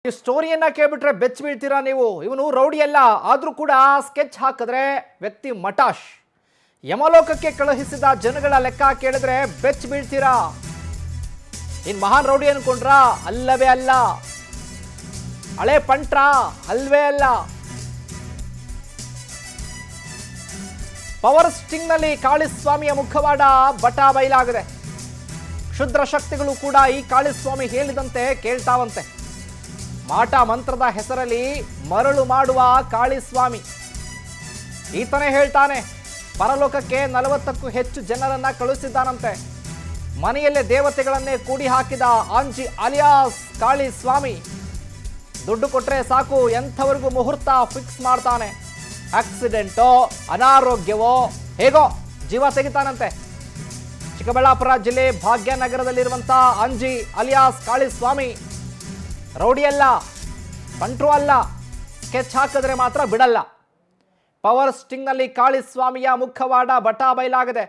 ಈ ಸ್ಟೋರಿಯನ್ನ ಕೇಳ್ಬಿಟ್ರೆ ಬೆಚ್ಚ ಬೀಳ್ತೀರಾ ನೀವು. ಇವನು ರೌಡಿ ಅಲ್ಲ, ಆದ್ರೂ ಕೂಡ ಸ್ಕೆಚ್ ಹಾಕಿದ್ರೆ ವ್ಯಕ್ತಿ ಮಟಾಶ್. ಯಮಲೋಕಕ್ಕೆ ಕಳುಹಿಸಿದ ಜನಗಳ ಲೆಕ್ಕ ಕೇಳಿದ್ರೆ ಬೆಚ್ಚ ಬೀಳ್ತೀರಾ. ಇನ್ ಮಹಾನ್ ರೌಡಿ ಅನ್ಕೊಂಡ್ರ? ಅಲ್ಲವೇ ಅಲ್ಲ. ಹಳೆ ಪಂಟ್ರ? ಅಲ್ವೇ ಅಲ್ಲ. ಪವರ್ ಸ್ಟಿಂಗ್ ನಲ್ಲಿ ಕಾಳಿಸ್ವಾಮಿಯ ಮುಖವಾಡ ಬಟಾ ಬಯಲಾಗಿದೆ. ಕ್ಷುದ್ರ ಶಕ್ತಿಗಳು ಕೂಡ ಈ ಕಾಳಿಸ್ವಾಮಿ ಹೇಳಿದಂತೆ ಕೇಳ್ತಾವಂತೆ. ಮಾಟ ಮಂತ್ರದ ಹೆಸರಲ್ಲಿ ಮರಳು ಮಾಡುವ ಕಾಳಿಸ್ವಾಮಿ ಈತನೇ ಹೇಳ್ತಾನೆ ಪರಲೋಕಕ್ಕೆ 40ಕ್ಕೂ ಹೆಚ್ಚು ಜನರನ್ನ ಕಳುಹಿಸಿದ್ದಾನಂತೆ. ಮನೆಯಲ್ಲೇ ದೇವತೆಗಳನ್ನೇ ಕೂಡಿ ಹಾಕಿದ ಆಂಜಿ ಅಲಿಯಾಸ್ ಕಾಳಿಸ್ವಾಮಿ ದುಡ್ಡು ಕೊಟ್ರೆ ಸಾಕು ಎಂಥವರೆಗೂ ಮುಹೂರ್ತ ಫಿಕ್ಸ್ ಮಾಡ್ತಾನೆ. ಆಕ್ಸಿಡೆಂಟೋ ಅನಾರೋಗ್ಯವೋ ಹೇಗೋ ಜೀವ ತೆಗಿತಾನಂತೆ. ಚಿಕ್ಕಬಳ್ಳಾಪುರ ಜಿಲ್ಲೆ ಭಾಗ್ಯನಗರದಲ್ಲಿರುವಂಥ ಅಂಜಿ ಅಲಿಯಾಸ್ ಕಾಳಿಸ್ವಾಮಿ ರೌಡಿ ಅಲ್ಲ, ಪಂಟ್ರು ಅಲ್ಲ, ಸ್ಕೆಚ್ ಹಾಕಿದ್ರೆ ಮಾತ್ರ ಬಿಡಲ್ಲ. ಪವರ್ ಸ್ಟಿಂಗ್ನಲ್ಲಿ ಕಾಳಿಸ್ವಾಮಿಯ ಮುಖವಾಡ ಬಟಾ ಬಯಲಾಗಿದೆ.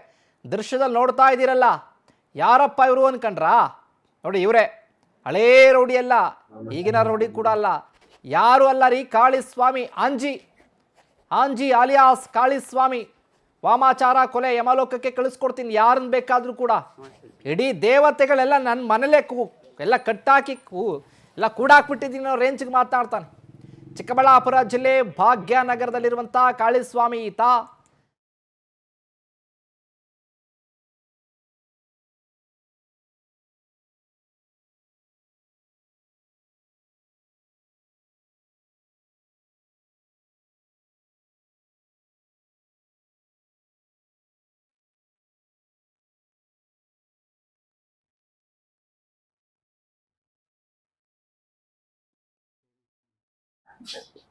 ದೃಶ್ಯದಲ್ಲಿ ನೋಡ್ತಾ ಇದ್ದೀರಲ್ಲ, ಯಾರಪ್ಪ ಇವರು ಅನ್ಕಂಡ್ರಾ? ನೋಡಿ ಇವರೇ, ಹಳೇ ರೌಡಿ ಅಲ್ಲ, ಈಗಿನ ರೌಡಿ ಕೂಡ ಅಲ್ಲ, ಯಾರು ಅಲ್ಲ ರೀ, ಕಾಳಿಸ್ವಾಮಿ ಆಂಜಿ ಅಲಿಯಾಸ್ ಕಾಳಿಸ್ವಾಮಿ. ವಾಮಾಚಾರ ಕೊಲೆ ಯಮಲೋಕಕ್ಕೆ ಕಳಿಸ್ಕೊಡ್ತೀನಿ ಯಾರನ್ನ ಬೇಕಾದರೂ ಕೂಡ. ಇಡೀ ದೇವತೆಗಳೆಲ್ಲ ನನ್ನ ಮನೇಲೇ ಎಲ್ಲ ಕಟ್ಟಾಕಿ ಎಲ್ಲ ಕೂಡಾಕ್ಬಿಟ್ಟಿದ್ದೀನಿ ಅನ್ನೋ ರೇಂಜ್ಗೆ ಮಾತಾಡ್ತಾನೆ. ಚಿಕ್ಕಬಳ್ಳಾಪುರ ಜಿಲ್ಲೆ ಭಾಗ್ಯನಗರದಲ್ಲಿರುವಂಥ ಕಾಳಿಸ್ವಾಮಿ ಈತ.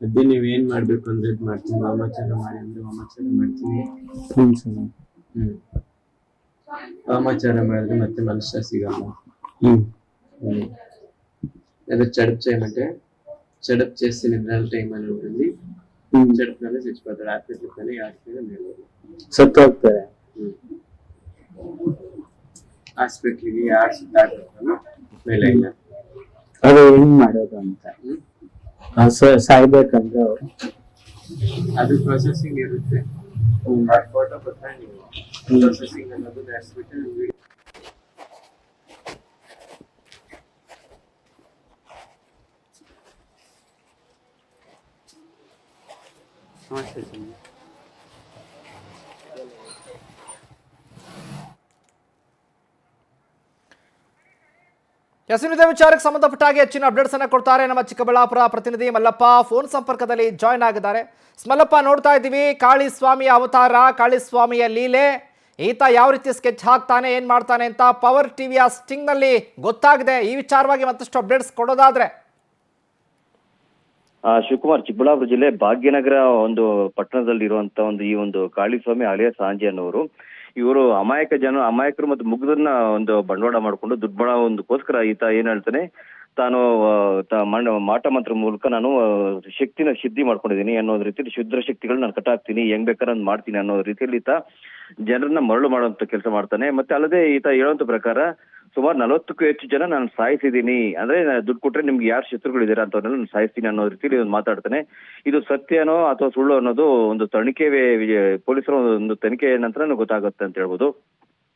ಅದೇ ನೀವೇನ್ ಮಾಡ್ಬೇಕು ಅಂದ್ರೆ ಮಾಡ್ತೀನಿ, ವಾಮಾಚಾರ ಮಾಡಿ ಅಂದ್ರೆ ವಾಮಾಚಾರ ಮಾಡ್ತೀನಿ. ವಾಮಾಚಾರ ಮಾಡಿದ್ರೆ ಮತ್ತೆ ಮನುಷ್ಯ ಸಿಗಲ್ಲ. అదే చెడప్ చేయమంటే చెడప్ చేసి నిద్రల టైం అని ఉంటుంది. చెడప్లోనే చచ్చిపోతాడు. హాస్పిటల్లోనే హాస్పిటల్ మేలు ಸತ್ತು ಹೋಗ್ತಾರೆ. ಹಾಸ್ಪಿಟ್ಲಿಗೆ ಯಾರು ಸುತ್ತಾಡ್ತಾನೋ ಮೇಲೆ ಇಲ್ಲ. ಅದು ಹೆಂಗ್ ಮಾಡೋದು ಅಂತ ಸಾಯ್ಬೇಕಂದ್ರೆ ಅವರು ಅದು ಪ್ರೊಸೆಸಿಂಗ್ ಇರುತ್ತೆ. ಫೋಟೋ ಕೊಟ್ಟರೆ ನೀವು ಪ್ರೊಸೆಸಿಂಗ್ ಅನ್ನೋದು ನಡೆಸ್ಬಿಟ್ಟು ವಿಡಿಯೋ ಇದೇ ವಿಚಾರಕ್ಕೆ ಸಂಬಂಧಪಟ್ಟ ಹಾಗೆ ಹೆಚ್ಚಿನ ಅಪ್ಡೇಟ್ಸ್ ಅನ್ನ ಕೊಡ್ತಾರೆ ನಮ್ಮ ಚಿಕ್ಕಬಳ್ಳಾಪುರ ಪ್ರತಿನಿಧಿ ಮಲ್ಲಪ್ಪ. ಫೋನ್ ಸಂಪರ್ಕದಲ್ಲಿ ಜಾಯ್ನ್ ಆಗಿದ್ದಾರೆ. ಮಲ್ಲಪ್ಪ, ನೋಡ್ತಾ ಇದ್ದೀವಿ ಕಾಳಿಸ್ವಾಮಿಯ ಅವತಾರ, ಕಾಳಿಸ್ವಾಮಿಯ ಲೀಲೆ. ಈತ ಯಾವ ರೀತಿ ಸ್ಕೆಚ್ ಹಾಕ್ತಾನೆ, ಏನ್ ಮಾಡ್ತಾನೆ ಅಂತ ಪವರ್ ಟಿವಿಯ ಸ್ಟಿಂಗ್ ನಲ್ಲಿ ಗೊತ್ತಾಗಿದೆ. ಈ ವಿಚಾರವಾಗಿ ಮತ್ತಷ್ಟು ಅಪ್ಡೇಟ್ಸ್ ಕೊಡೋದಾದ್ರೆ ಶಿವಕುಮಾರ್, ಚಿಕ್ಕಬಳ್ಳಾಪುರ ಜಿಲ್ಲೆ ಭಾಗ್ಯನಗರ ಒಂದು ಪಟ್ಟಣದಲ್ಲಿ ಇರುವಂತ ಈ ಒಂದು ಕಾಳಿಸ್ವಾಮಿ ಅಲಿಯಾಸ್ ಆಂಜಿ ಅನ್ನೋರು, ಇವರು ಅಮಾಯಕರು ಮತ್ತು ಮುಗ್ಧರನ್ನ ಒಂದು ಬಂಡವಾಳ ಮಾಡಿಕೊಂಡು ದುಡ್ಡು ಮಾಡೋ ಒಂದಕ್ಕೋಸ್ಕರ ಈತ ಏನ್ ಹೇಳ್ತಾನೆ, ತಾನು ಮಾಟ ಮಂತ್ರ ಮೂಲಕ ನಾನು ಶಕ್ತಿನ ಸಿದ್ಧಿ ಮಾಡ್ಕೊಂಡಿದ್ದೀನಿ ಅನ್ನೋ ರೀತಿಯಲ್ಲಿ ಶುದ್ರ ಶಕ್ತಿಗಳನ್ನ ನಾನು ಕಟ್ಟಾಕ್ತೀನಿ, ಹೆಂಗ್ ಬೇಕಾದ್ರೆ ಮಾಡ್ತೀನಿ ಅನ್ನೋ ರೀತಿಯಲ್ಲಿ ಈತ ಜನರನ್ನ ಮರಳು ಮಾಡುವಂತ ಕೆಲಸ ಮಾಡ್ತಾನೆ. ಮತ್ತೆ ಅಲ್ಲದೆ ಈತ ಹೇಳುವಂತ ಪ್ರಕಾರ ಸುಮಾರು 40ಕ್ಕೂ ಹೆಚ್ಚು ಜನ ನಾನು ಸಾಯಿಸಿದ್ದೀನಿ, ಅಂದ್ರೆ ದುಡ್ಡು ಕೊಟ್ರೆ ನಿಮ್ಗೆ ಯಾರು ಶತ್ರುಗಳಿದ್ದೀರಾ ಅಂತವ್ರನ್ನೆಲ್ಲ ನಾನು ಸಾಯಿಸ್ತೀನಿ ಅನ್ನೋ ರೀತಿಯಲ್ಲಿ ಒಂದು ಮಾತಾಡ್ತಾನೆ. ಇದು ಸತ್ಯನೋ ಅಥವಾ ಸುಳ್ಳು ಅನ್ನೋದು ಒಂದು ತನಿಖೆ, ಪೊಲೀಸರ ಒಂದು ತನಿಖೆ ನಂತರ ಗೊತ್ತಾಗುತ್ತೆ ಅಂತ ಹೇಳ್ಬೋದು.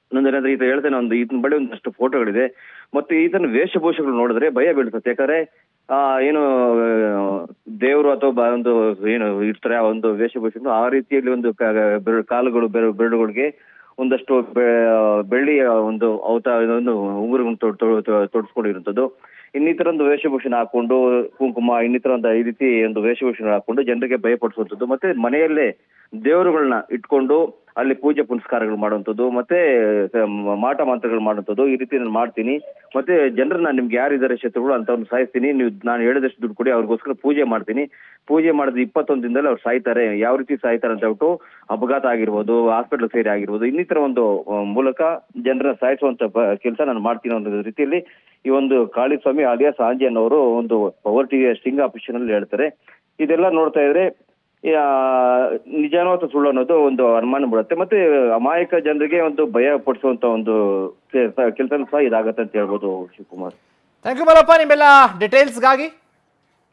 ಇನ್ನೊಂದೇನಂದ್ರೆ ಈತ ಹೇಳ್ತಾನೆ, ಈತನ ಬಳಿ ಒಂದಷ್ಟು ಫೋಟೋಗಳಿದೆ. ಮತ್ತೆ ಈತನ ವೇಷಭೂಷಗಳು ನೋಡಿದ್ರೆ ಭಯ ಬೀಳ್ತದೆ. ಯಾಕಂದ್ರೆ ಏನು ದೇವರು ಅಥವಾ ಒಂದು ಏನು ಇರ್ತಾರೆ ಆ ಒಂದು ವೇಷಭೂಷಗಳು, ಆ ರೀತಿಯಲ್ಲಿ ಒಂದು ಕಾಲುಗಳು ಬೆರಳುಗಳಿಗೆ ಒಂದಷ್ಟು ಬೆಳ್ಳಿಯ ಒಂದು ಒಂದು ಉಂಗುರವನ್ನು ತೊಡಸ್ಕೊಂಡಿರುವಂತದ್ದು, ಇನ್ನಿತರ ಒಂದು ವೇಷಭೂಷಣ ಹಾಕೊಂಡು ಕುಂಕುಮ ಇನ್ನಿತರ ಒಂದು ಈ ರೀತಿ ಒಂದು ವೇಷಭೂಷಣ ಹಾಕೊಂಡು ಜನರಿಗೆ ಭಯಪಡಿಸುವಂಥದ್ದು, ಮತ್ತೆ ಮನೆಯಲ್ಲೇ ದೇವರುಗಳನ್ನ ಇಟ್ಕೊಂಡು ಅಲ್ಲಿ ಪೂಜೆ ಪುನಸ್ಕಾರಗಳು ಮಾಡುವಂಥದ್ದು, ಮತ್ತೆ ಮಾಟ ಮಂತ್ರಗಳು ಮಾಡುವಂಥದ್ದು, ಈ ರೀತಿ ನಾನು ಮಾಡ್ತೀನಿ. ಮತ್ತೆ ಜನರನ್ನ ನಿಮ್ಗೆ ಯಾರಿದ್ದಾರೆ ಶತ್ರುಗಳು ಅಂತವ್ರನ್ನ ಸಾಯಿಸ್ತೀನಿ, ನೀವು ನಾನು ಹೇಳಿದಷ್ಟು ದುಡ್ಡು ಕೊಡಿ, ಅವ್ರಿಗೋಸ್ಕರ ಪೂಜೆ ಮಾಡ್ತೀನಿ. ಪೂಜೆ ಮಾಡಿದ 21 ದಿನದಲ್ಲಿ ಅವ್ರು ಸಾಯ್ತಾರೆ. ಯಾವ ರೀತಿ ಸಾಯ್ತಾರೆ ಅಂತ ಹೇಳ್ಬಿಟ್ಟು ಅಪಘಾತ ಆಗಿರ್ಬೋದು, ಹಾಸ್ಪಿಟಲ್ ಸೇರಿ ಆಗಿರ್ಬೋದು, ಇನ್ನಿತರ ಒಂದು ಮೂಲಕ ಜನರನ್ನ ಸಾಯಿಸುವಂತ ಕೆಲಸ ನಾನು ಮಾಡ್ತೀನಿ ಅನ್ನೋ ರೀತಿಯಲ್ಲಿ ಈ ಒಂದು ಕಾಳಿಸ್ವಾಮಿ ಅಲಿಯಾಸ್ ಆಂಜಿ ಅನ್ನೋರು ಒಂದು ಪವರ್ ಟಿವಿಯ ಸ್ಟಿಂಗ್ ಆಪರೇಷನ್ ಅಲ್ಲಿ ಹೇಳ್ತಾರೆ. ಇದೆಲ್ಲ ನೋಡ್ತಾ ಇದ್ರೆ ನಿಜಾನೋ ಅಥವಾ ಸುಳ್ಳು ಅನ್ನೋದು ಒಂದು ಅನುಮಾನ ಬಿಡುತ್ತೆ. ಮತ್ತೆ ಅಮಾಯಕ ಜನರಿಗೆ ಒಂದು ಭಯ ಪಡಿಸುವಂತ ಒಂದು ಕೆಲಸ ಸಹ ಇದಾಗತ್ತೆ ಅಂತ ಹೇಳ್ಬೋದು ಶಿವಕುಮಾರ್. ಥ್ಯಾಂಕ್ ಯು ಮಲ್ಲಪ್ಪ ನಿಮ್ಮೆಲ್ಲ ಡೀಟೇಲ್ಸ್ಗಾಗಿ.